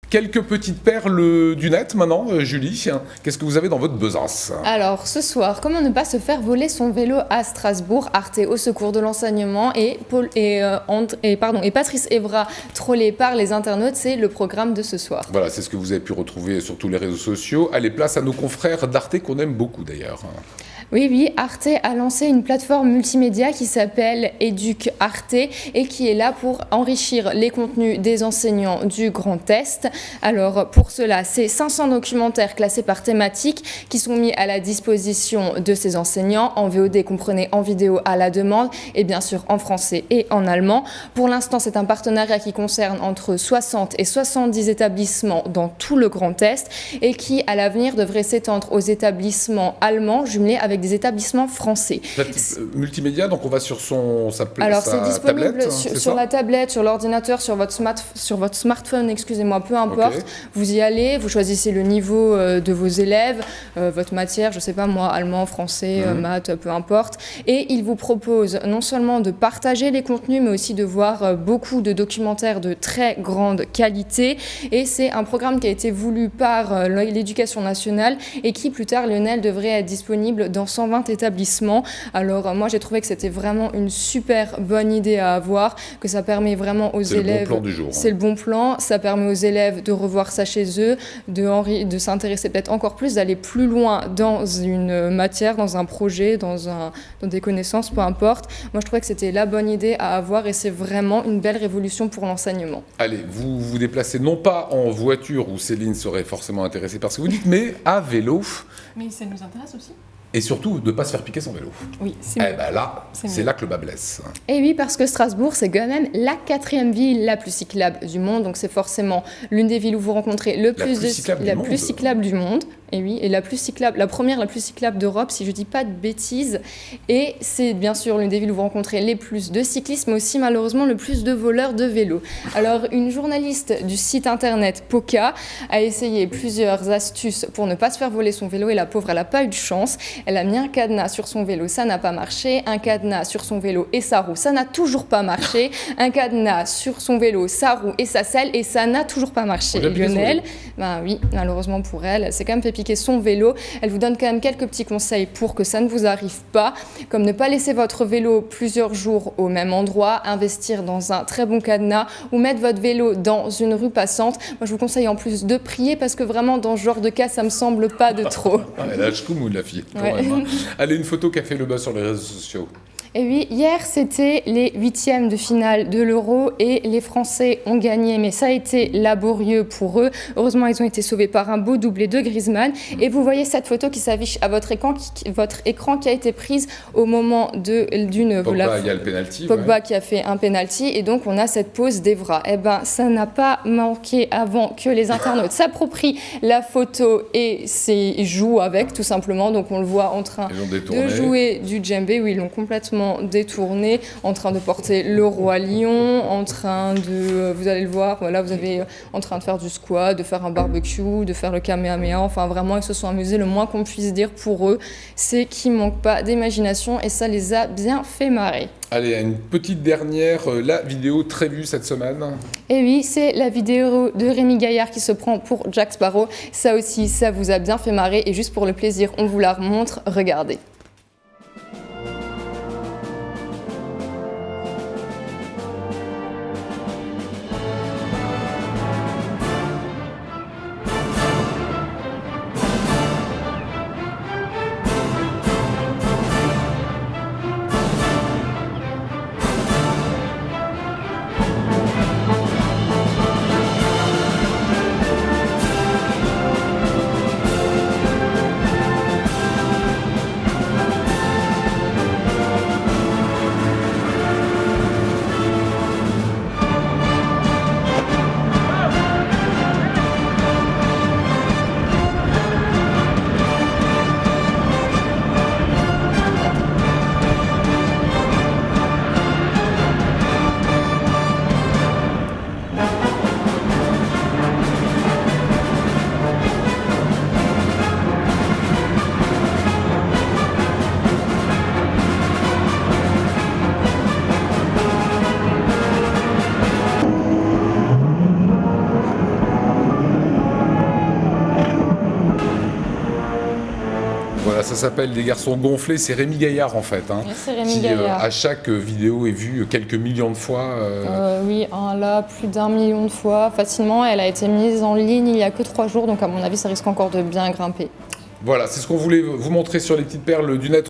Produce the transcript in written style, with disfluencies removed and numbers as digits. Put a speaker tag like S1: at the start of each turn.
S1: Quelques petites perles du net maintenant, Julie. Qu'est-ce que vous avez dans votre besace?
S2: Alors, ce soir, comment ne pas se faire voler son vélo à Strasbourg? Arte au secours de l'enseignement et Patrice Evra trollé par les internautes, c'est le programme de ce soir.
S1: Voilà, c'est ce que vous avez pu retrouver sur tous les réseaux sociaux. Allez, place à nos confrères d'Arte qu'on aime beaucoup d'ailleurs.
S2: Oui, Arte a lancé une plateforme multimédia qui s'appelle Éduc Arte et qui est là pour enrichir les contenus des enseignants du Grand Est. Alors pour cela, c'est 500 documentaires classés par thématique qui sont mis à la disposition de ces enseignants en VOD, comprenez en vidéo à la demande et bien sûr en français et en allemand. Pour l'instant, c'est un partenariat qui concerne entre 60 et 70 établissements dans tout le Grand Est et qui à l'avenir devrait s'étendre aux établissements allemands jumelés avec des établissements français.
S1: Multimédia, donc on va sur sa
S2: Alors c'est disponible
S1: tablette,
S2: sur la tablette, sur l'ordinateur, sur votre smartphone, excusez-moi, peu importe. Okay. Vous y allez, vous choisissez le niveau de vos élèves, votre matière, je sais pas moi, allemand, français, maths, peu importe. Et il vous propose non seulement de partager les contenus, mais aussi de voir beaucoup de documentaires de très grande qualité. Et c'est un programme qui a été voulu par l'Éducation nationale et qui plus tard, Lionel, devrait être disponible dans 120 établissements. Alors moi j'ai trouvé que c'était vraiment une super bonne idée à avoir, que ça permet vraiment aux élèves...
S1: C'est le bon plan du jour.
S2: C'est le bon plan, ça permet aux élèves de revoir ça chez eux, de s'intéresser peut-être encore plus, d'aller plus loin dans une matière, dans un projet, dans des connaissances, peu importe. Moi je trouvais que c'était la bonne idée à avoir et c'est vraiment une belle révolution pour l'enseignement.
S1: Allez, vous vous déplacez non pas en voiture où Céline serait forcément intéressée par ce que vous dites, mais à vélo.
S3: Mais ça nous intéresse aussi.
S1: Et surtout, de ne pas se faire piquer son vélo.
S3: Oui, c'est
S1: mieux. Ben là, c'est là que le bas blesse.
S2: Et oui, parce que Strasbourg, c'est quand même la 4e ville la plus cyclable du monde. Donc c'est forcément l'une des villes où vous rencontrez le plus cyclable du monde. Et oui, et la première la plus cyclable d'Europe, si je ne dis pas de bêtises. Et c'est bien sûr l'une des villes où vous rencontrez les plus de cyclistes, mais aussi malheureusement le plus de voleurs de vélos. Alors, une journaliste du site internet Poca a essayé plusieurs astuces pour ne pas se faire voler son vélo et la pauvre, elle n'a pas eu de chance. Elle a mis un cadenas sur son vélo, ça n'a pas marché. Un cadenas sur son vélo et sa roue, ça n'a toujours pas marché. Un cadenas sur son vélo, sa roue et sa selle, et ça n'a toujours pas marché. Et Lionel, ben oui, malheureusement pour elle, c'est quand même fait piquer son vélo. Elle vous donne quand même quelques petits conseils pour que ça ne vous arrive pas, comme ne pas laisser votre vélo plusieurs jours au même endroit, investir dans un très bon cadenas ou mettre votre vélo dans une rue passante. Moi, je vous conseille en plus de prier parce que vraiment, dans ce genre de cas, ça me semble pas de trop.
S1: Elle a le la fille, quand même. Allez, une photo qui a fait le buzz sur les réseaux sociaux.
S2: Et oui, hier, c'était les 8e de finale de l'Euro et les Français ont gagné, mais ça a été laborieux pour eux. Heureusement, ils ont été sauvés par un beau doublé de Griezmann. Et vous voyez cette photo qui s'affiche à votre écran qui a été prise au moment d'une...
S1: Pogba, il y a le penalty.
S2: Pogba qui a fait un penalty et donc on a cette pause d'Evra. Eh ben, ça n'a pas manqué avant que les internautes s'approprient la photo et jouent avec, tout simplement. Donc on le voit en train de jouer du djembé, où ils l'ont complètement détourné, en train de porter le roi lion, en train de, vous allez le voir, voilà, vous avez en train de faire du squat, de faire un barbecue, de faire le kamehameha, enfin vraiment ils se sont amusés, le moins qu'on puisse dire pour eux, c'est qu'ils manquent pas d'imagination et ça les a bien fait marrer.
S1: Allez, une petite dernière, la vidéo très vue cette semaine.
S2: Et oui, c'est la vidéo de Rémi Gaillard qui se prend pour Jack Sparrow, ça aussi, ça vous a bien fait marrer et juste pour le plaisir, on vous la remontre, regardez.
S1: Voilà, ça s'appelle Les Garçons Gonflés. C'est Rémi Gaillard en fait, hein,
S2: Oui, c'est Rémi
S1: qui
S2: Gaillard.
S1: à chaque vidéo est vue quelques millions de fois.
S2: Oui, là, plus d'1 million de fois facilement. Elle a été mise en ligne il n'y a que 3 jours, donc à mon avis, ça risque encore de bien grimper.
S1: Voilà, c'est ce qu'on voulait vous montrer sur les petites perles du net.